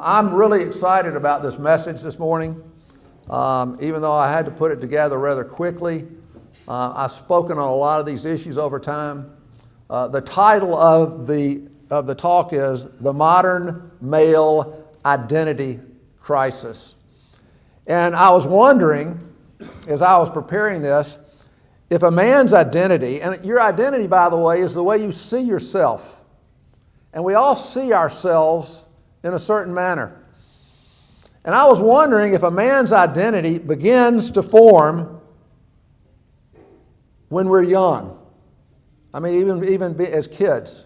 I'm really excited about this message this morning, even though I had to put it together rather quickly. I've spoken on a lot of these issues over time. The title of the talk is The Modern Male Identity Crisis. And I was wondering, as I was preparing this, if a man's identity, and your identity, by the way, is the way you see yourself. And we all see ourselves in a certain manner. And I was wondering if a man's identity begins to form when we're young. I mean, even as kids.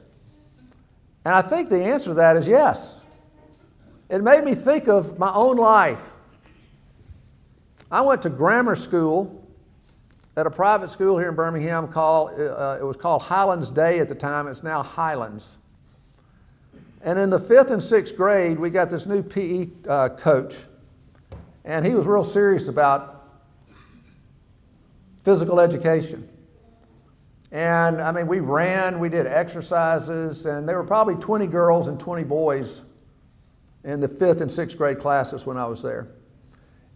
And I think the answer to that is yes. It made me think of my own life. I went to grammar school at a private school here in Birmingham it was called Highlands Day at the time. It's now Highlands. And in the 5th and 6th grade, we got this new PE coach. And he was real serious about physical education. And I mean, we ran, we did exercises, and there were probably 20 girls and 20 boys in the 5th and 6th grade classes when I was there.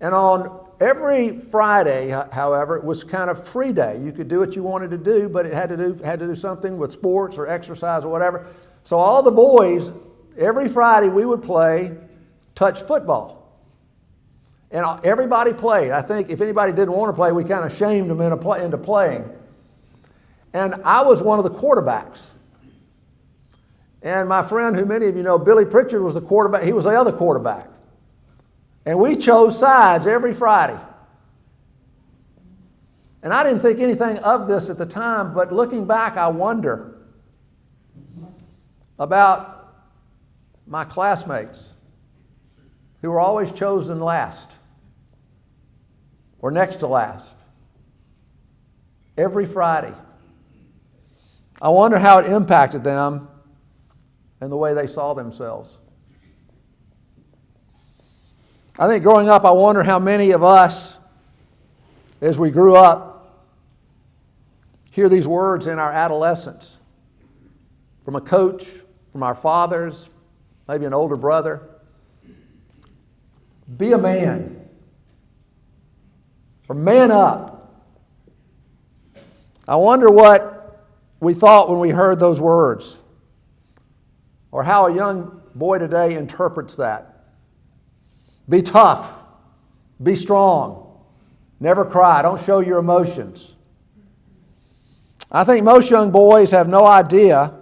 And on every Friday, however, it was kind of free day. You could do what you wanted to do, but it had to do something with sports or exercise or whatever. So all the boys, every Friday we would play touch football. And everybody played. I think if anybody didn't want to play, we kind of shamed them into playing. And I was one of the quarterbacks. And my friend, who many of you know, Billy Pritchard, was the quarterback. He was the other quarterback. And we chose sides every Friday. And I didn't think anything of this at the time, but looking back, I wonder about my classmates who were always chosen last or next to last every Friday. I wonder how it impacted them and the way they saw themselves. I think growing up, I wonder how many of us, as we grew up, hear these words in our adolescence from a coach, from our fathers, maybe an older brother. Be a man. Or man up. I wonder what we thought when we heard those words. Or how a young boy today interprets that. Be tough. Be strong. Never cry. Don't show your emotions. I think most young boys have no idea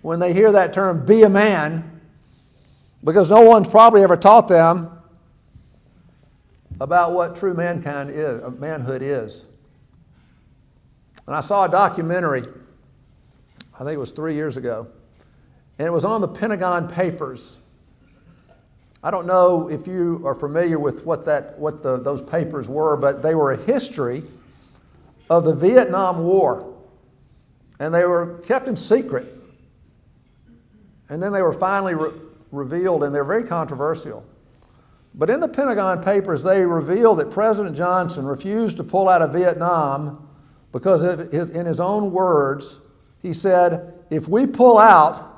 when they hear that term, be a man, because no one's probably ever taught them about what true manhood is. And I saw a documentary, I think it was 3 years ago, and it was on the Pentagon Papers. I don't know if you are familiar with what those papers were, but they were a history of the Vietnam War. And they were kept in secret. And then they were finally revealed, and they're very controversial. But in the Pentagon Papers, they revealed that President Johnson refused to pull out of Vietnam because, in his own words, he said, if we pull out,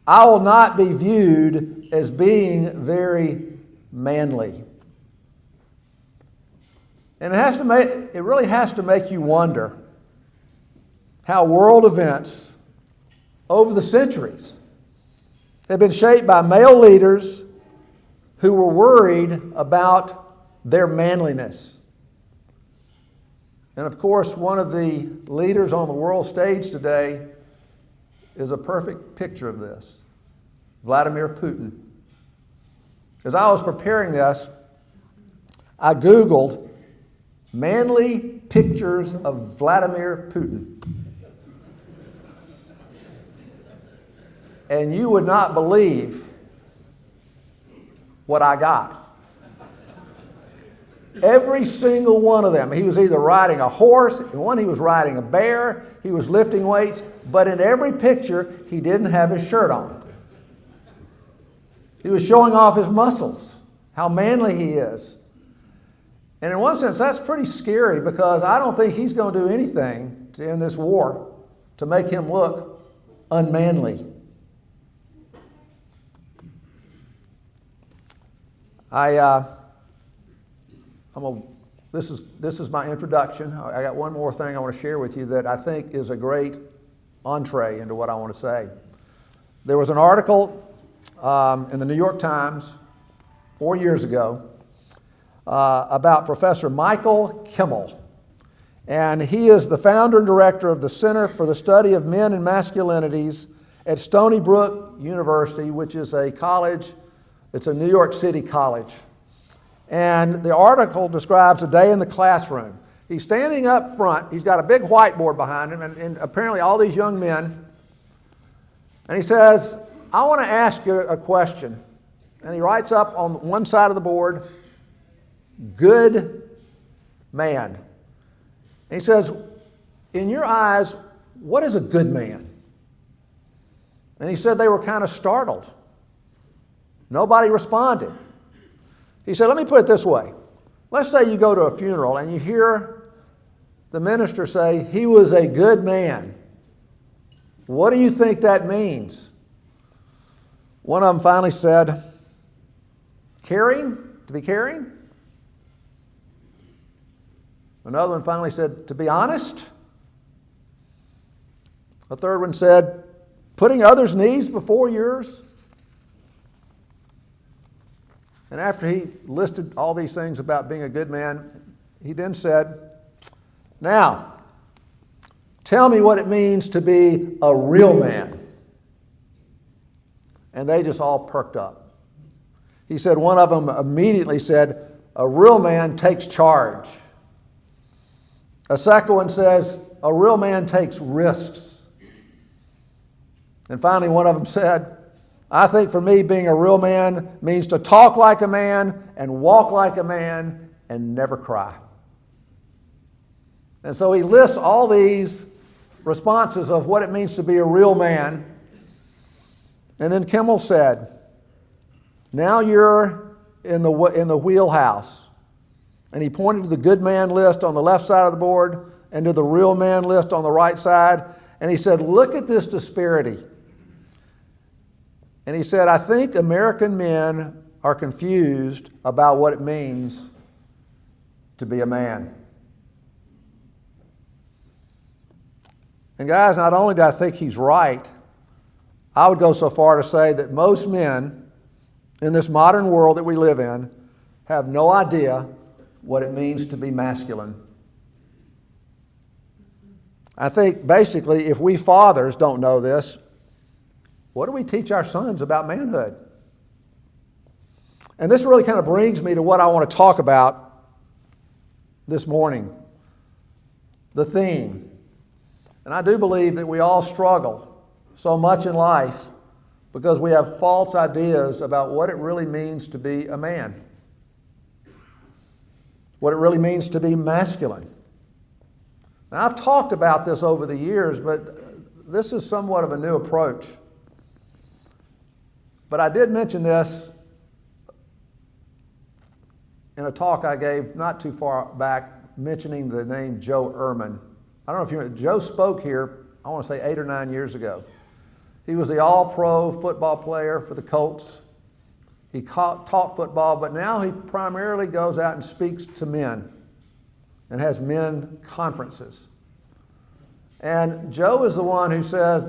I will not be viewed as being very manly. And it really has to make you wonder how world events over the centuries have been shaped by male leaders who were worried about their manliness. And of course, one of the leaders on the world stage today is a perfect picture of this, Vladimir Putin. As I was preparing this, I Googled manly pictures of Vladimir Putin. And you would not believe what I got. Every single one of them. He was either riding a horse, in one he was riding a bear, he was lifting weights, but in every picture he didn't have his shirt on. He was showing off his muscles, how manly he is. And in one sense, that's pretty scary because I don't think he's going to do anything to end this war to make him look unmanly. This is my introduction. I got one more thing I want to share with you that I think is a great entree into what I want to say. There was an article in the New York Times 4 years ago about Professor Michael Kimmel. And he is the founder and director of the Center for the Study of Men and Masculinities at Stony Brook University, which is a college, it's a New York City college. And the article describes a day in the classroom. He's standing up front, he's got a big whiteboard behind him, and apparently all these young men. And he says, I want to ask you a question. And he writes up on one side of the board, good man. And he says, in your eyes, what is a good man? And he said they were kind of startled. Nobody responded. He said, let me put it this way. Let's say you go to a funeral and you hear the minister say, he was a good man. What do you think that means? One of them finally said, caring, to be caring. Another one finally said, to be honest. A third one said, putting others' needs before yours. And after he listed all these things about being a good man, he then said, now, tell me what it means to be a real man. And they just all perked up. He said one of them immediately said, a real man takes charge. A second one says, a real man takes risks. And finally, one of them said, I think for me, being a real man means to talk like a man and walk like a man and never cry. And so he lists all these responses of what it means to be a real man. And then Kimmel said, now you're in the wheelhouse. And he pointed to the good man list on the left side of the board and to the real man list on the right side. And he said, look at this disparity. And he said, I think American men are confused about what it means to be a man. And guys, not only do I think he's right, I would go so far to say that most men in this modern world that we live in have no idea what it means to be masculine. I think basically if we fathers don't know this, what do we teach our sons about manhood? And this really kind of brings me to what I want to talk about this morning, the theme. And I do believe that we all struggle so much in life because we have false ideas about what it really means to be a man, what it really means to be masculine. Now, I've talked about this over the years, but this is somewhat of a new approach. But I did mention this in a talk I gave not too far back, mentioning the name Joe Ehrman. I don't know if you know, Joe spoke here, I want to say 8 or 9 years ago. He was the all-pro football player for the Colts. He taught football, but now he primarily goes out and speaks to men and has men conferences. And Joe is the one who says,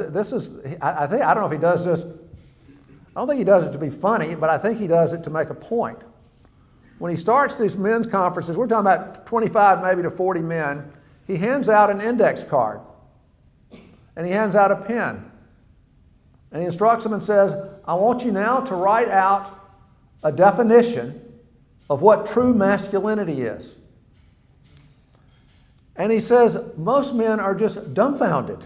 I don't know if he does this, I don't think he does it to be funny, but I think he does it to make a point. When he starts these men's conferences, we're talking about 25 maybe to 40 men, he hands out an index card and he hands out a pen. And he instructs them and says, I want you now to write out a definition of what true masculinity is. And he says, most men are just dumbfounded.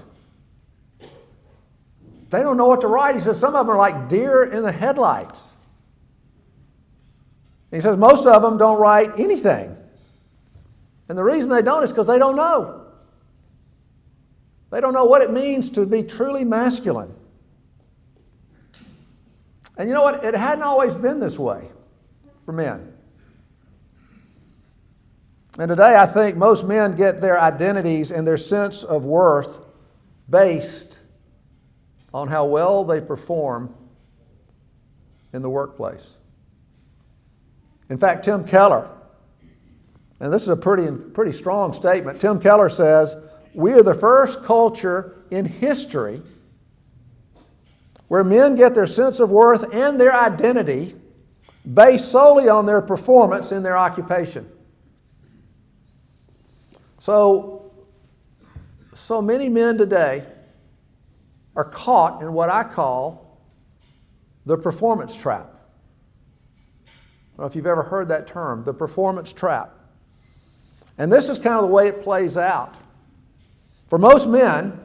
They don't know what to write. He says, some of them are like deer in the headlights. And he says, most of them don't write anything. And the reason they don't is because they don't know. They don't know what it means to be truly masculine. And you know what? It hadn't always been this way for men. And today I think most men get their identities and their sense of worth based on how well they perform in the workplace. In fact, Tim Keller, and this is a pretty strong statement, Tim Keller says, "We are the first culture in history where men get their sense of worth and their identity based solely on their performance in their occupation." So many men today are caught in what I call the performance trap. I don't know if you've ever heard that term, the performance trap. And this is kind of the way it plays out. For most men,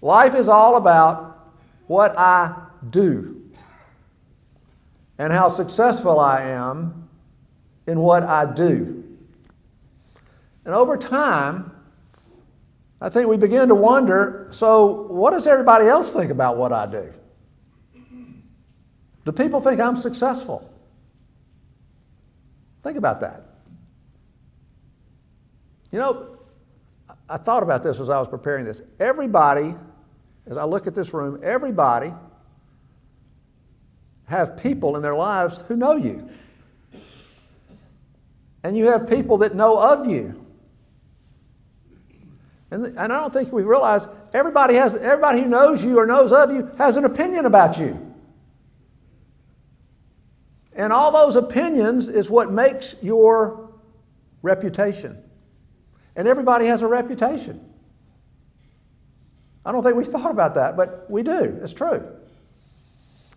life is all about what I do and how successful I am in what I do. And over time, I think we begin to wonder, so what does everybody else think about what I do? Do people think I'm successful? Think about that. You know, I thought about this as I was preparing this. Everybody, as I look at this room, everybody have people in their lives who know you. And you have people that know of you. And I don't think we realize everybody who knows you or knows of you has an opinion about you. And all those opinions is what makes your reputation. And everybody has a reputation. I don't think we thought about that, but we do. It's true.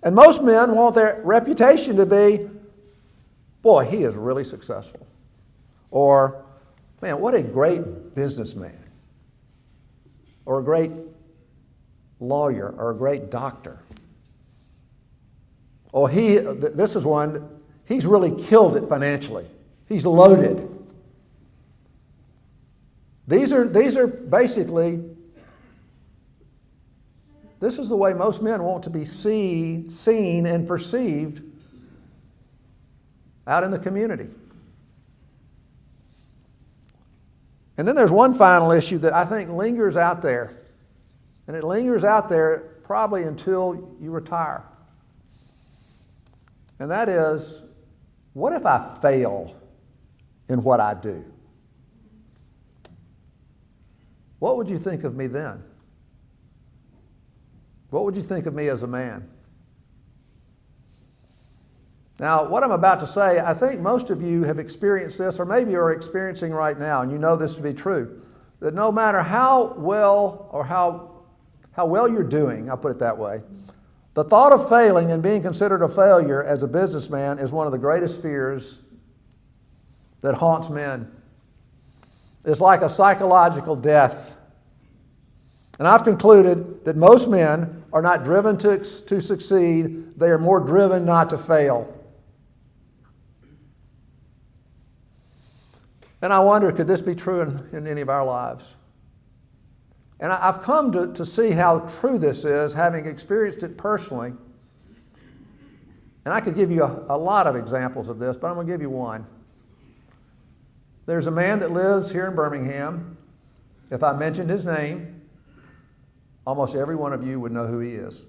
And most men want their reputation to be, boy, he is really successful. Or, man, what a great businessman. Or a great lawyer, or a great doctor. Or this is one, he's really killed it financially. He's loaded. These are basically, this is the way most men want to be seen and perceived out in the community. And then there's one final issue that I think lingers out there. And it lingers out there probably until you retire. And that is, what if I fail in what I do? What would you think of me then? What would you think of me as a man? Now, what I'm about to say, I think most of you have experienced this, or maybe are experiencing right now, and you know this to be true, that no matter how well or how well you're doing, I'll put it that way, the thought of failing and being considered a failure as a businessman is one of the greatest fears that haunts men. It's like a psychological death. And I've concluded that most men are not driven to succeed. They are more driven not to fail. And I wonder, could this be true in any of our lives? And I've come to see how true this is, having experienced it personally. And I could give you a lot of examples of this, but I'm going to give you one. There's a man that lives here in Birmingham. If I mentioned his name, almost every one of you would know who he is.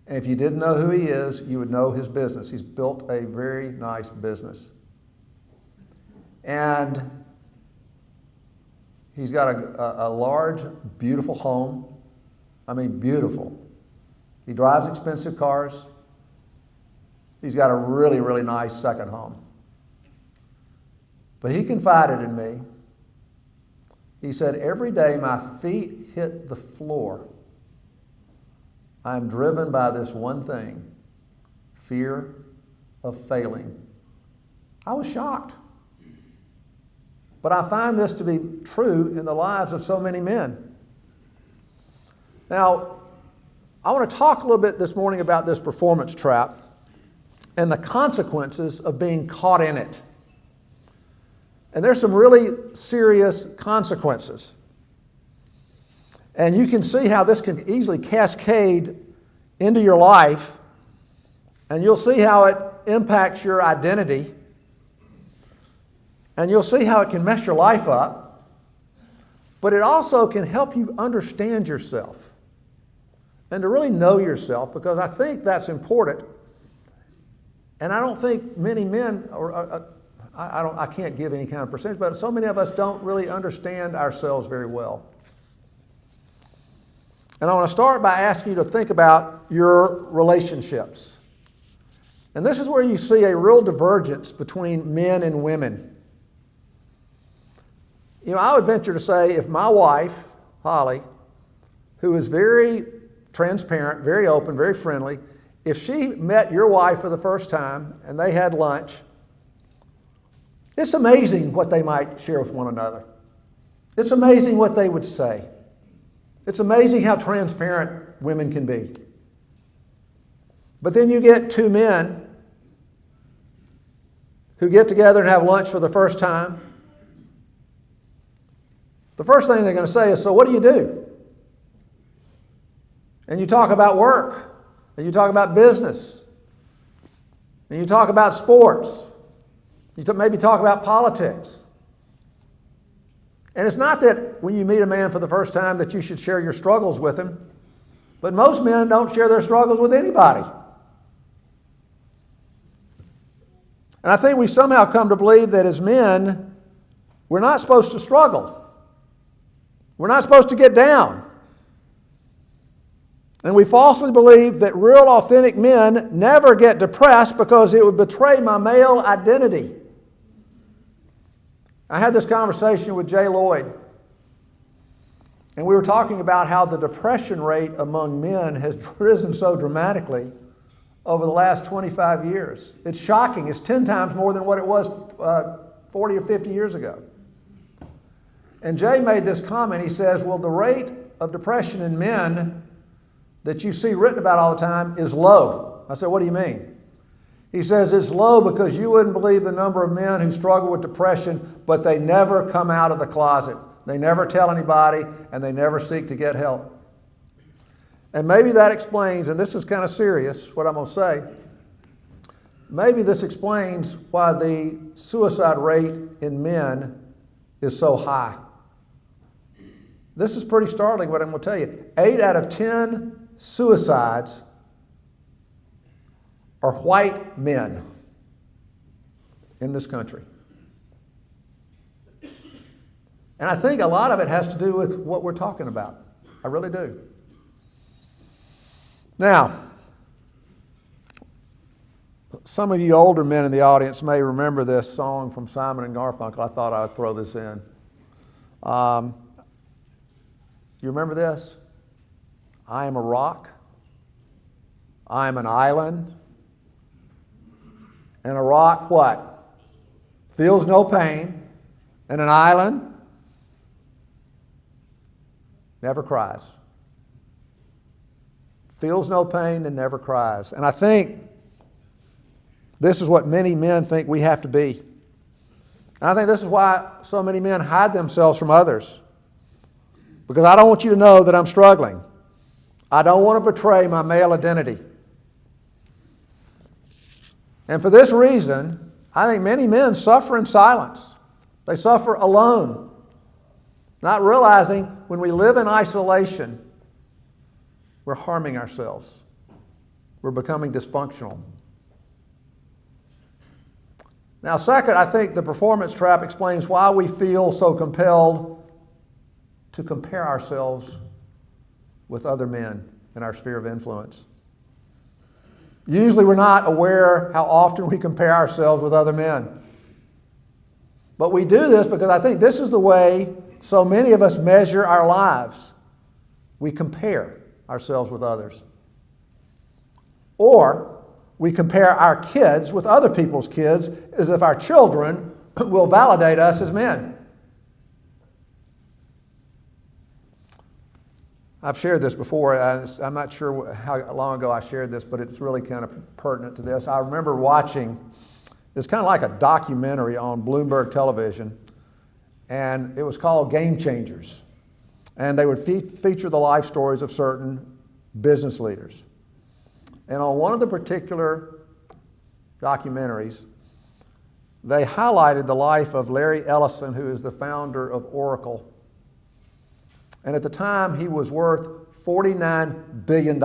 And if you didn't know who he is, you would know his business. He's built a very nice business. And he's got a large, beautiful home. I mean, beautiful. He drives expensive cars. He's got a really, really nice second home. But he confided in me. He said, every day my feet hit the floor, I'm driven by this one thing, fear of failing. I was shocked. But I find this to be true in the lives of so many men. Now, I want to talk a little bit this morning about this performance trap and the consequences of being caught in it. And there's some really serious consequences. And you can see how this can easily cascade into your life, and you'll see how it impacts your identity. And you'll see how it can mess your life up, but it also can help you understand yourself and to really know yourself, because I think that's important. And I don't think many men, I can't give any kind of percentage, but so many of us don't really understand ourselves very well. And I want to start by asking you to think about your relationships. And this is where you see a real divergence between men and women. You know, I would venture to say if my wife, Holly, who is very transparent, very open, very friendly, if she met your wife for the first time and they had lunch, it's amazing what they might share with one another. It's amazing what they would say. It's amazing how transparent women can be. But then you get two men who get together and have lunch for the first time. The first thing they're going to say is, so what do you do? And you talk about work, and you talk about business, and you talk about sports, you maybe talk about politics. And it's not that when you meet a man for the first time that you should share your struggles with him, but most men don't share their struggles with anybody. And I think we somehow come to believe that as men, we're not supposed to struggle. We're not supposed to get down. And we falsely believe that real, authentic men never get depressed because it would betray my male identity. I had this conversation with Jay Lloyd, and we were talking about how the depression rate among men has risen so dramatically over the last 25 years. It's shocking. It's 10 times more than what it was 40 or 50 years ago. And Jay made this comment. He says, well, the rate of depression in men that you see written about all the time is low. I said, what do you mean? He says it's low because you wouldn't believe the number of men who struggle with depression, but they never come out of the closet. They never tell anybody, and they never seek to get help. And maybe that explains, and this is kind of serious, what I'm going to say, maybe this explains why the suicide rate in men is so high. This is pretty startling what I'm going to tell you. 8 out of 10 suicides are white men in this country. And I think a lot of it has to do with what we're talking about. I really do. Now, some of you older men in the audience may remember this song from Simon and Garfunkel. I thought I would throw this in. You remember this? I am a rock. I am an island. And a rock, what? Feels no pain. And an island never cries. Feels no pain and never cries. And I think this is what many men think we have to be. And I think this is why so many men hide themselves from others. Because I don't want you to know that I'm struggling. I don't want to betray my male identity. And for this reason, I think many men suffer in silence. They suffer alone, not realizing when we live in isolation, we're harming ourselves. We're becoming dysfunctional. Now, second, I think the performance trap explains why we feel so compelled to compare ourselves with other men in our sphere of influence. Usually we're not aware how often we compare ourselves with other men. But we do this because I think this is the way so many of us measure our lives. We compare ourselves with others. Or we compare our kids with other people's kids as if our children will validate us as men. I've shared this before. I'm not sure how long ago I shared this, but it's really kind of pertinent to this. I remember watching, it's kind of like a documentary on Bloomberg television, and it was called Game Changers. And they would feature the life stories of certain business leaders. And on one of the particular documentaries, they highlighted the life of Larry Ellison, who is the founder of Oracle. And at the time, he was worth $49 billion.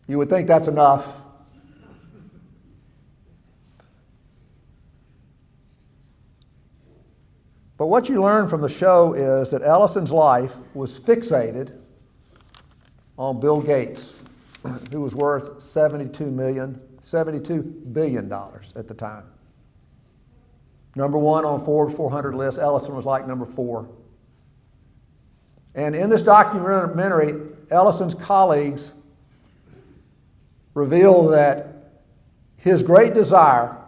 You would think that's enough But what you learn from the show is that Ellison's life was fixated on Bill Gates, who was worth $72 billion at the time. Number one on Forbes 400 list, Ellison was like number 4. And in this documentary, Ellison's colleagues reveal that his great desire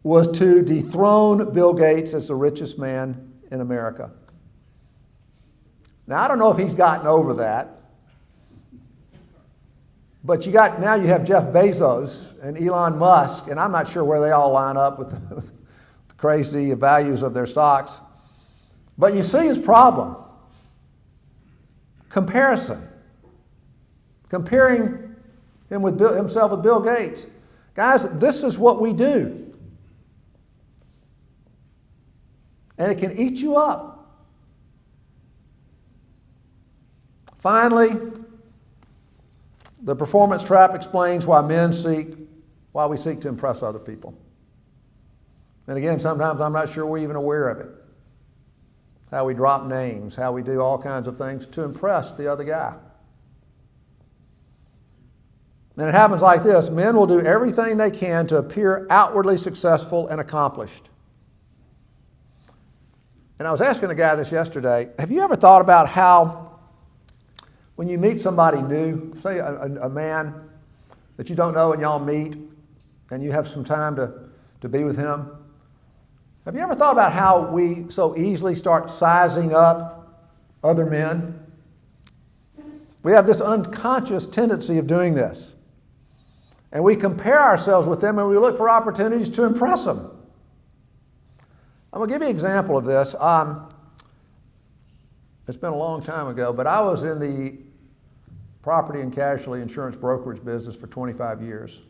was to dethrone Bill Gates as the richest man in America. Now, I don't know if he's gotten over that, but now you have Jeff Bezos and Elon Musk, and I'm not sure where they all line up with the crazy values of their stocks. But you see his problem. Comparison. Comparing himself with Bill Gates. Guys, this is what we do. And it can eat you up. Finally, the performance trap explains why we seek to impress other people. And again, sometimes I'm not sure we're even aware of it. How we drop names, how we do all kinds of things to impress the other guy. And it happens like this. Men will do everything they can to appear outwardly successful and accomplished. And I was asking a guy this yesterday, have you ever thought about how when you meet somebody new, say a man that you don't know and y'all meet and you have some time to be with him, have you ever thought about how we so easily start sizing up other men? We have this unconscious tendency of doing this. And we compare ourselves with them and we look for opportunities to impress them. I'm going to give you an example of this. It's been a long time ago, but I was in the property and casualty insurance brokerage business for 25 years.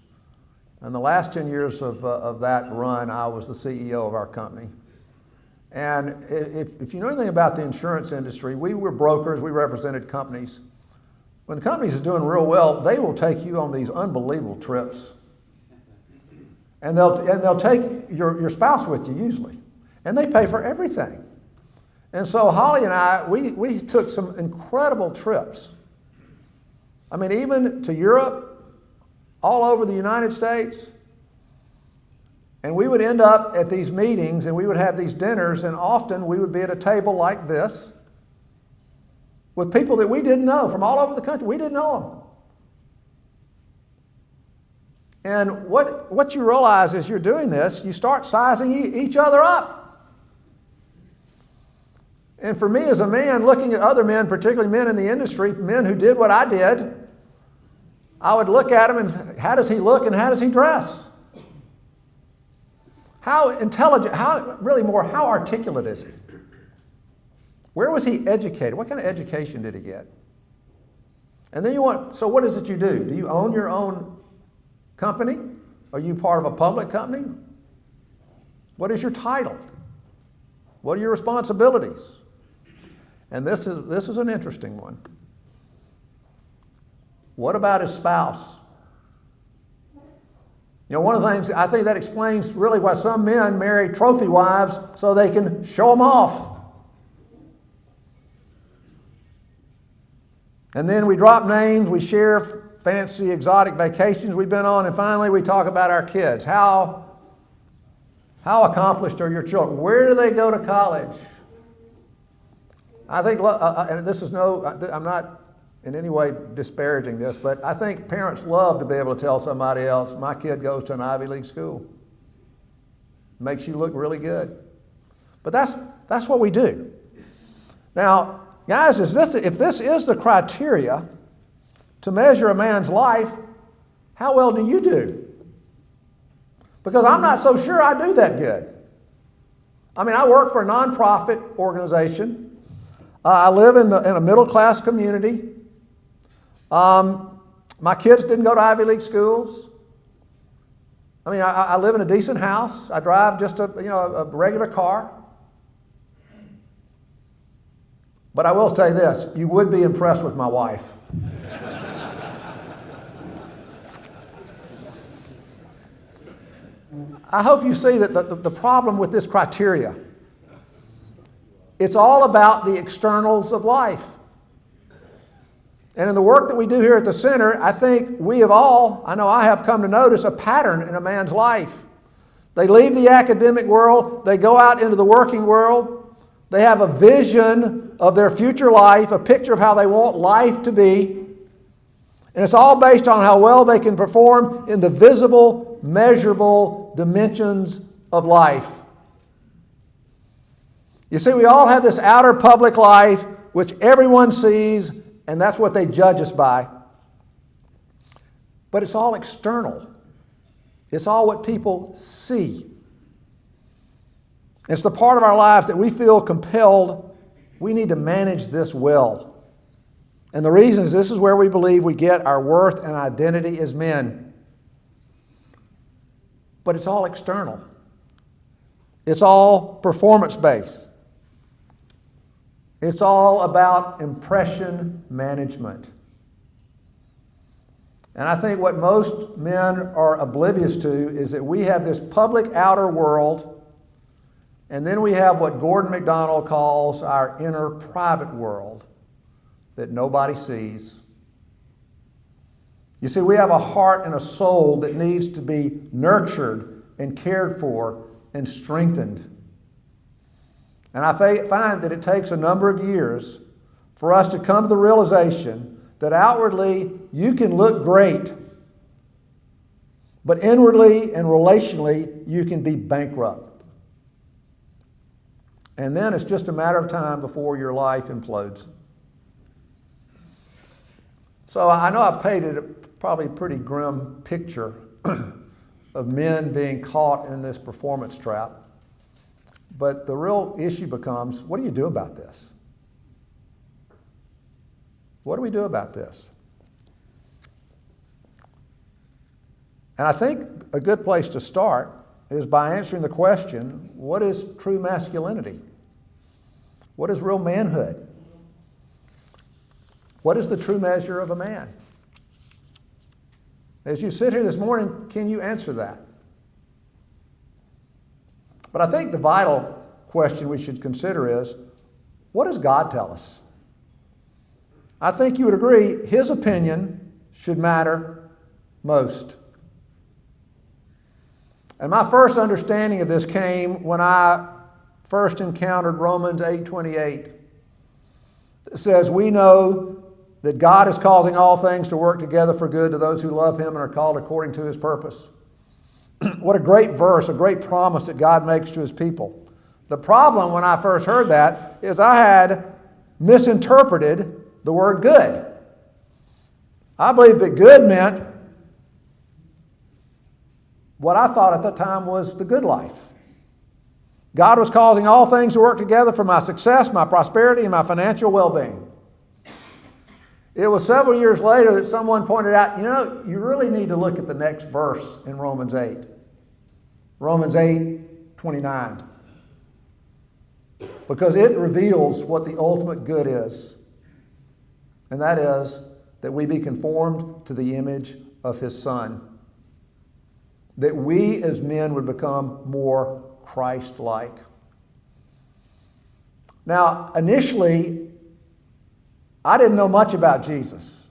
And the last 10 years of that run, I was the CEO of our company. And if you know anything about the insurance industry, we were brokers, we represented companies. When companies are doing real well, they will take you on these unbelievable trips. And they'll take your spouse with you usually. And they pay for everything. And so Holly and I, we took some incredible trips. I mean, even to Europe, all over the United States. And we would end up at these meetings and we would have these dinners, and often we would be at a table like this with people that we didn't know from all over the country. We didn't know them. And what you realize as you're doing this, you start sizing each other up. And for me as a man, looking at other men, particularly men in the industry, men who did what I did, I would look at him and how does he look and how does he dress? How intelligent, how articulate is he? Where was he educated? What kind of education did he get? And then so what is it you do? Do you own your own company? Are you part of a public company? What is your title? What are your responsibilities? And this is an interesting one. What about his spouse? You know, one of the things, I think that explains really why some men marry trophy wives so they can show them off. And then we drop names, we share fancy exotic vacations we've been on, and finally we talk about our kids. How accomplished are your children? Where do they go to college? I think, and this is I'm not in any way disparaging this, but I think parents love to be able to tell somebody else, my kid goes to an Ivy League school. Makes you look really good. But that's what we do. Now, guys, if this is the criteria to measure a man's life, how well do you do? Because I'm not so sure I do that good. I mean, I work for a nonprofit organization. I live in a middle-class community. My kids didn't go to Ivy League schools. I mean, I live in a decent house. I drive just a regular car. But I will say this, you would be impressed with my wife. I hope you see that the problem with this criteria It's all about the externals of life. And in the work that we do here at the center, I think we have all, I know I have come to notice a pattern in a man's life. They leave the academic world, they go out into the working world, they have a vision of their future life, a picture of how they want life to be, and it's all based on how well they can perform in the visible, measurable dimensions of life. You see, we all have this outer public life which everyone sees, and that's what they judge us by. But it's all external. It's all what people see. It's the part of our lives that we feel compelled, we need to manage this well. And the reason is this is where we believe we get our worth and identity as men. But it's all external. It's all performance-based. It's all about impression management. And I think what most men are oblivious to is that we have this public outer world, and then we have what Gordon MacDonald calls our inner private world that nobody sees. You see, we have a heart and a soul that needs to be nurtured and cared for and strengthened. And I find that it takes a number of years for us to come to the realization that outwardly you can look great, but inwardly and relationally you can be bankrupt. And then it's just a matter of time before your life implodes. So I know I painted a probably pretty grim picture of men being caught in this performance trap. But the real issue becomes, what do you do about this? What do we do about this? And I think a good place to start is by answering the question, what is true masculinity? What is real manhood? What is the true measure of a man? As you sit here this morning, can you answer that? But I think the vital question we should consider is, what does God tell us? I think you would agree his opinion should matter most. And my first understanding of this came when I first encountered Romans 8:28. It says, we know that God is causing all things to work together for good to those who love him and are called according to his purpose. What a great verse, a great promise that God makes to his people. The problem when I first heard that is I had misinterpreted the word good. I believe that good meant what I thought at the time was the good life. God was causing all things to work together for my success, my prosperity, and my financial well-being. It was several years later that someone pointed out, you really need to look at the next verse in Romans 8. Romans 8:29. Because it reveals what the ultimate good is. And that is that we be conformed to the image of his Son. That we as men would become more Christ-like. Now, initially, I didn't know much about Jesus.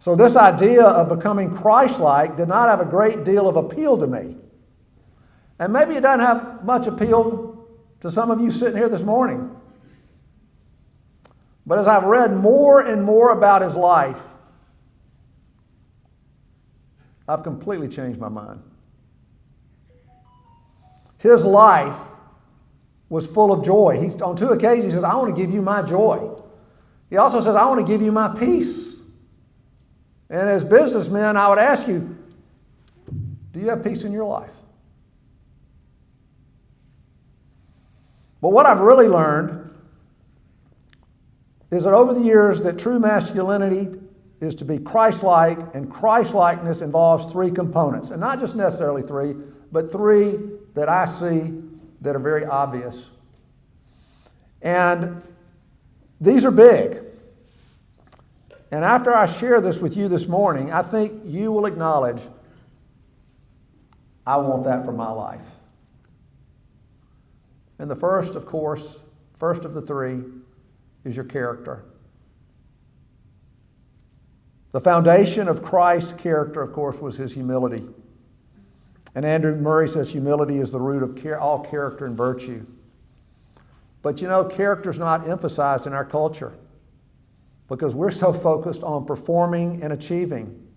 So this idea of becoming Christ-like did not have a great deal of appeal to me. And maybe it doesn't have much appeal to some of you sitting here this morning. But as I've read more and more about his life, I've completely changed my mind. His life was full of joy. On 2 occasions, he says, I want to give you my joy. He also says, I want to give you my peace. And as businessmen, I would ask you, do you have peace in your life? But what I've really learned is that over the years that true masculinity is to be Christ-like, and Christ-likeness involves 3 components. And not just necessarily 3, but 3 that I see that are very obvious. And these are big. And after I share this with you this morning, I think you will acknowledge, I want that for my life. And the first, of course, first of the three, is your character. The foundation of Christ's character, of course, was his humility. And Andrew Murray says humility is the root of all character and virtue. But character is not emphasized in our culture because we're so focused on performing and achieving.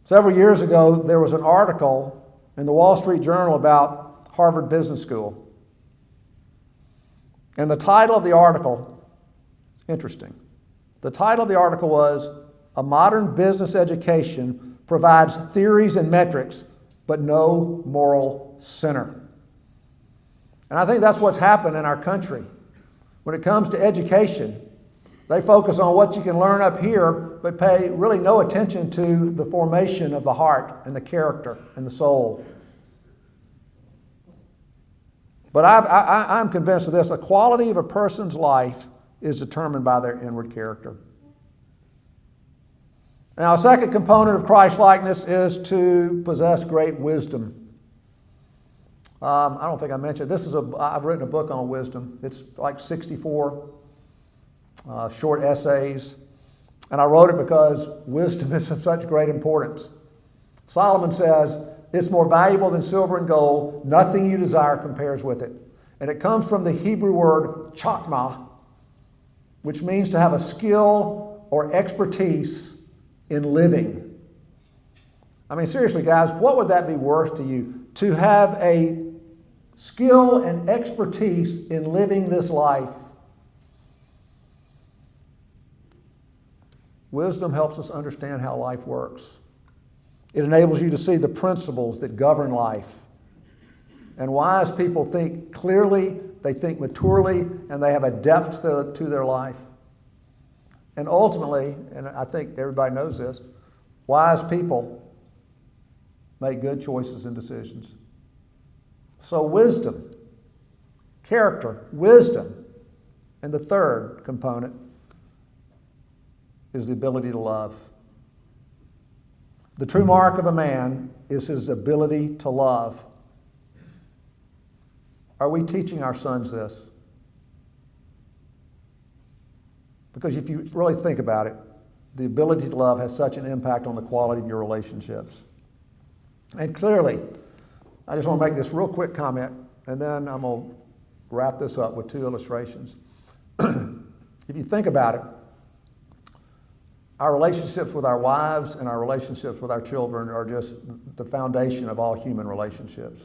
Several years ago, there was an article in the Wall Street Journal about Harvard Business School. And the title of the article, interesting. The title of the article was, "A Modern Business Education Provides Theories and Metrics, but No Moral Center." And I think that's what's happened in our country. When it comes to education, they focus on what you can learn up here, but pay really no attention to the formation of the heart and the character and the soul. But I'm convinced of this. The quality of a person's life is determined by their inward character. Now, a second component of Christ-likeness is to possess great wisdom. I don't think I mentioned, I've written a book on wisdom. It's like 64 short essays. And I wrote it because wisdom is of such great importance. Solomon says, "It's more valuable than silver and gold. Nothing you desire compares with it." And it comes from the Hebrew word chokmah, which means to have a skill or expertise in living. I mean, seriously, guys, what would that be worth to you? To have a skill and expertise in living this life. Wisdom helps us understand how life works. It enables you to see the principles that govern life. And wise people think clearly, they think maturely, and they have a depth to their life. And ultimately, and I think everybody knows this, wise people make good choices and decisions. So wisdom, character, wisdom, and the third component is the ability to love. The true mark of a man is his ability to love. Are we teaching our sons this? Because if you really think about it, the ability to love has such an impact on the quality of your relationships. And clearly, I just want to make this real quick comment, and then I'm going to wrap this up with two illustrations. If you think about it, our relationships with our wives and our relationships with our children are just the foundation of all human relationships.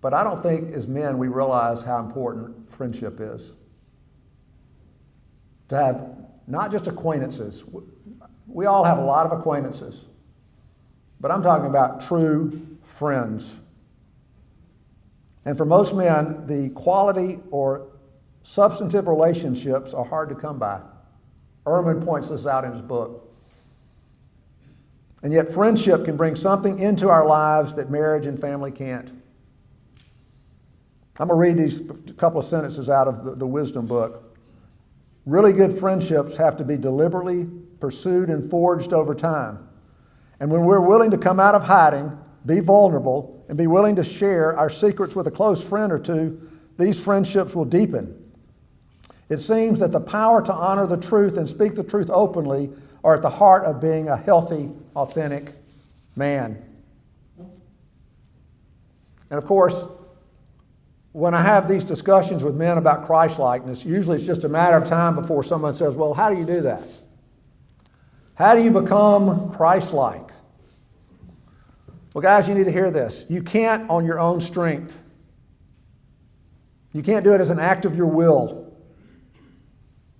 But I don't think as men we realize how important friendship is. To have not just acquaintances. We all have a lot of acquaintances. But I'm talking about true friends. And for most men, the quality or substantive relationships are hard to come by. Ehrman points this out in his book. And yet friendship can bring something into our lives that marriage and family can't. I'm going to read these couple of sentences out of the Wisdom book. Really good friendships have to be deliberately pursued and forged over time. And when we're willing to come out of hiding, be vulnerable, and be willing to share our secrets with a close friend or two, these friendships will deepen. It seems that the power to honor the truth and speak the truth openly are at the heart of being a healthy, authentic man. And of course, when I have these discussions with men about Christ-likeness, usually it's just a matter of time before someone says, well, how do you do that? How do you become Christ-like? Well, guys, you need to hear this. You can't on your own strength. You can't do it as an act of your will.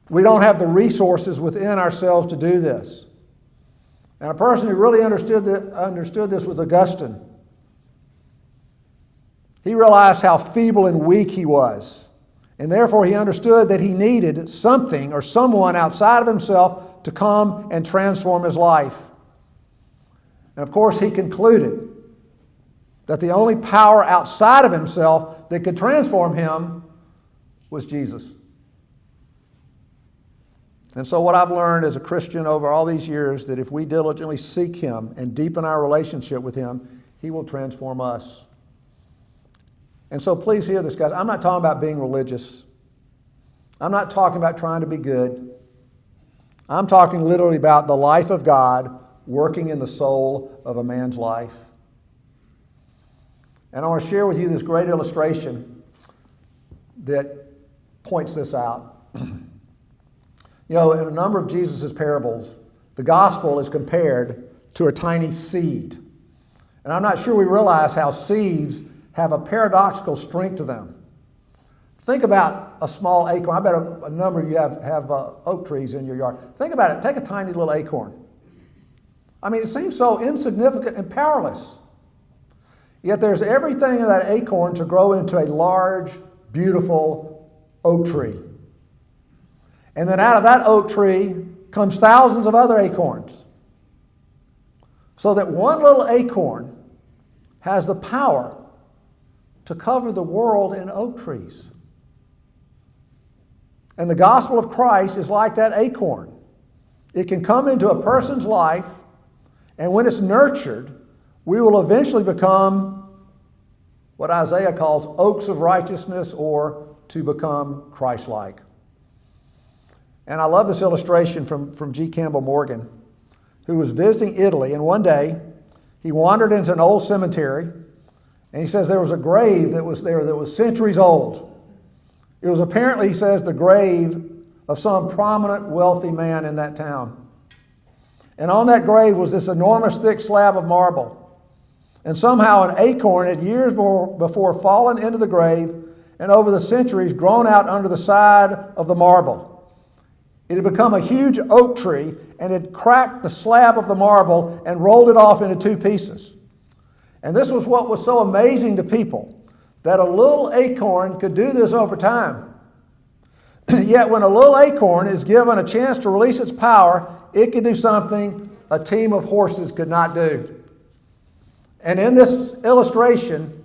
We don't have the resources within ourselves to do this. And a person who really understood this was Augustine. He realized how feeble and weak he was. And therefore he understood that he needed something or someone outside of himself to come and transform his life. And of course he concluded that the only power outside of himself that could transform him was Jesus. And so what I've learned as a Christian over all these years, that if we diligently seek Him and deepen our relationship with Him, He will transform us. And so please hear this, guys. I'm not talking about being religious. I'm not talking about trying to be good. I'm talking literally about the life of God working in the soul of a man's life. And I want to share with you this great illustration that points this out. You know, in a number of Jesus' parables, the gospel is compared to a tiny seed. And I'm not sure we realize how seeds have a paradoxical strength to them. Think about a small acorn. I bet a number of you have oak trees in your yard. Think about it. Take a tiny little acorn. I mean, it seems so insignificant and powerless. Yet there's everything in that acorn to grow into a large, beautiful oak tree. And then out of that oak tree comes thousands of other acorns. So that one little acorn has the power to cover the world in oak trees. And the gospel of Christ is like that acorn. It can come into a person's life, and when it's nurtured, we will eventually become what Isaiah calls oaks of righteousness, or to become Christ-like. And I love this illustration from G. Campbell Morgan, who was visiting Italy, and one day he wandered into an old cemetery, and he says there was a grave that was there that was centuries old. It was apparently, he says, the grave of some prominent, wealthy man in that town. And on that grave was this enormous thick slab of marble. And somehow an acorn had years before fallen into the grave, and over the centuries grown out under the side of the marble. It had become a huge oak tree, and had cracked the slab of the marble and rolled it off into two pieces. And this was what was so amazing to people, that a little acorn could do this over time. Yet when a little acorn is given a chance to release its power, it can do something a team of horses could not do. And in this illustration,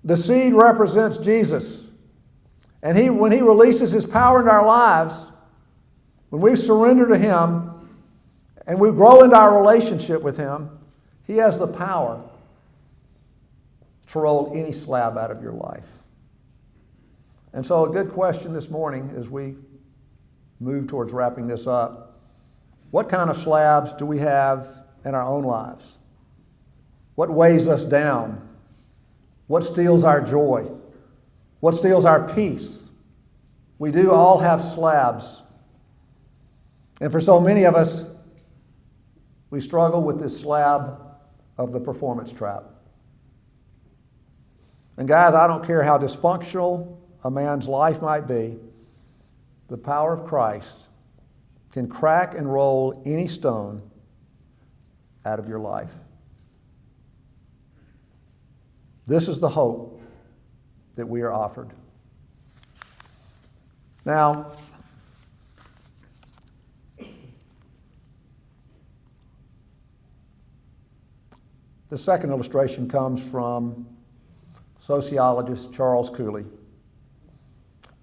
the seed represents Jesus. And when he releases his power into our lives, when we surrender to him and we grow into our relationship with him, he has the power to roll any slab out of your life. And so a good question this morning as we move towards wrapping this up: what kind of slabs do we have in our own lives? What weighs us down? What steals our joy? What steals our peace? We do all have slabs. And for so many of us, we struggle with this slab of the performance trap. And guys, I don't care how dysfunctional a man's life might be, the power of Christ can crack and roll any stone out of your life. This is the hope that we are offered. Now, the second illustration comes from sociologist Charles Cooley.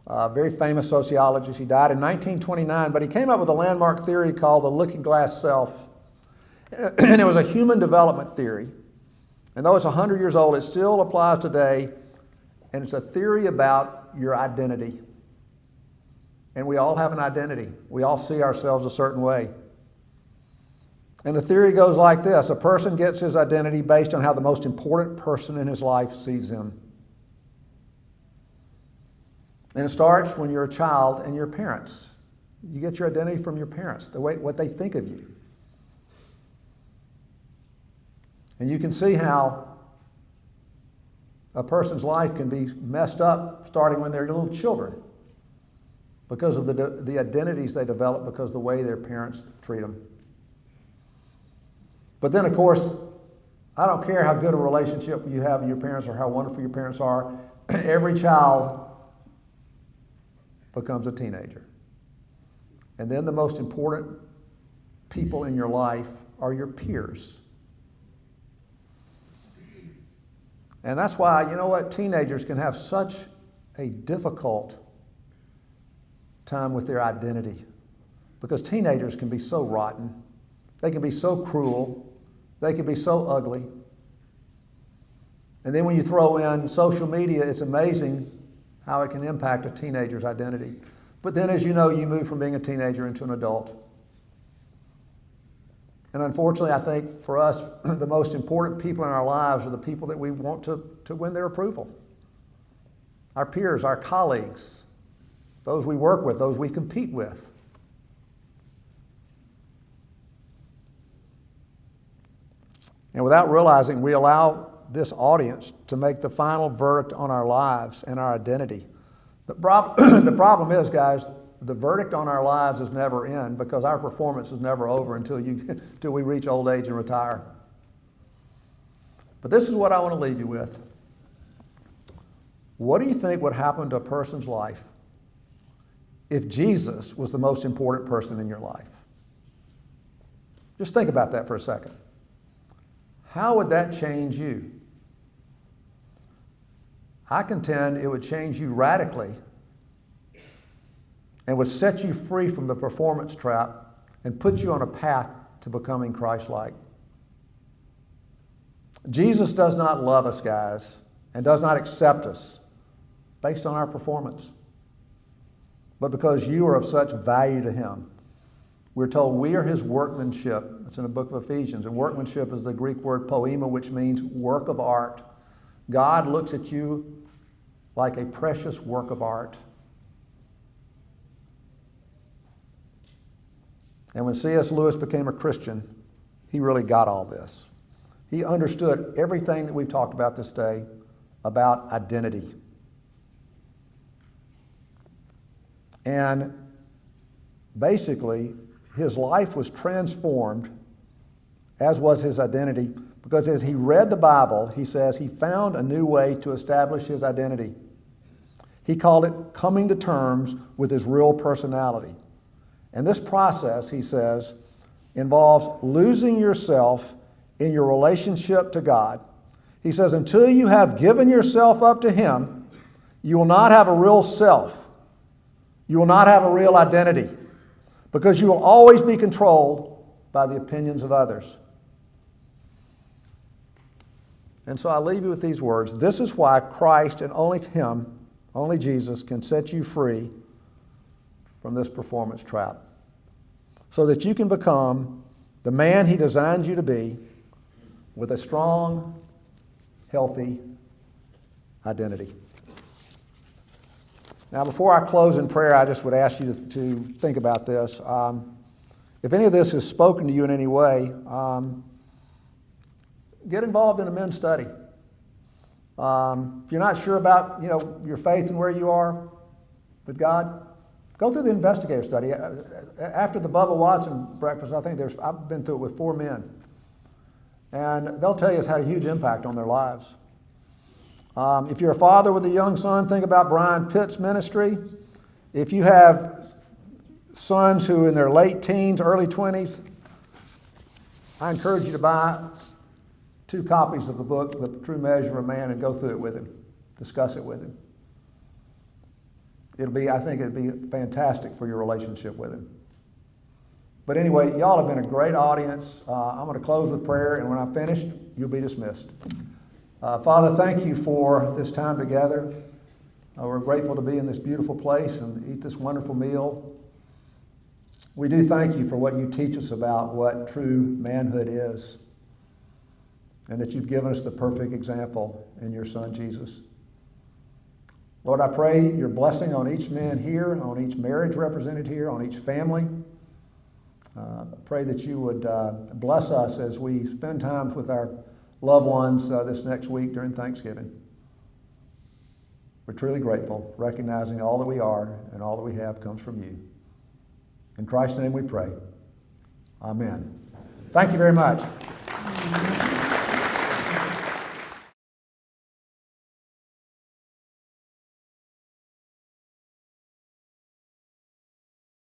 A very famous sociologist. He died in 1929, but he came up with a landmark theory called the looking glass self. And it was a human development theory. And though it's 100 years old, it still applies today. And it's a theory about your identity. And we all have an identity. We all see ourselves a certain way. And the theory goes like this: a person gets his identity based on how the most important person in his life sees him. And it starts when you're a child and your parents. You get your identity from your parents, what they think of you. And you can see how a person's life can be messed up starting when they're little children because of the identities they develop because of the way their parents treat them. But then, of course, I don't care how good a relationship you have with your parents or how wonderful your parents are, every child becomes a teenager. And then the most important people in your life are your peers. And that's why, you know what, teenagers can have such a difficult time with their identity. Because teenagers can be so rotten. They can be so cruel. They can be so ugly. And then when you throw in social media, it's amazing how it can impact a teenager's identity. But then, as you know, you move from being a teenager into an adult. And unfortunately, I think for us, the most important people in our lives are the people that we want to win their approval. Our peers, our colleagues, those we work with, those we compete with. And without realizing, we allow this audience to make the final verdict on our lives and our identity. The problem is, guys, the verdict on our lives is never in, because our performance is never over until we reach old age and retire. But this is what I want to leave you with. What do you think would happen to a person's life if Jesus was the most important person in your life? Just think about that for a second. How would that change you? I contend it would change you radically and would set you free from the performance trap and put you on a path to becoming Christ-like. Jesus does not love us, guys, and does not accept us based on our performance, but because you are of such value to him. We're told we are his workmanship. It's in the book of Ephesians, and workmanship is the Greek word poema, which means work of art. God looks at you like a precious work of art. And when C.S. Lewis became a Christian, he really got all this. He understood everything that we've talked about this day about identity. And basically, his life was transformed, as was his identity, because as he read the Bible, he says he found a new way to establish his identity. He called it coming to terms with his real personality. And this process, he says, involves losing yourself in your relationship to God. He says, until you have given yourself up to him, you will not have a real self. You will not have a real identity, because you will always be controlled by the opinions of others. And so I leave you with these words. This is why Christ and only him, only Jesus, can set you free from this performance trap, so that you can become the man he designed you to be with a strong, healthy identity. Now, before I close in prayer, I just would ask you to think about this. If any of this has spoken to you in any way, get involved in a men's study. If you're not sure about your faith and where you are with God, go through the investigative study. After the Bubba Watson breakfast, I've been through it with 4 men, and they'll tell you it's had a huge impact on their lives. If you're a father with a young son, think about Brian Pitt's ministry. If you have sons who are in their late teens, early 20s, I encourage you to buy 2 copies of the book, The True Measure of a Man, and go through it with him. Discuss it with him. I think it'd be fantastic for your relationship with him. But anyway, y'all have been a great audience. I'm going to close with prayer, and when I'm finished, you'll be dismissed. Father, thank you for this time together. We're grateful to be in this beautiful place and eat this wonderful meal. We do thank you for what you teach us about what true manhood is, and that you've given us the perfect example in your Son, Jesus. Lord, I pray your blessing on each man here, on each marriage represented here, on each family. I pray that you would bless us as we spend time with our loved ones this next week during Thanksgiving. We're truly grateful, recognizing all that we are and all that we have comes from you. In Christ's name we pray. Amen. Thank you very much.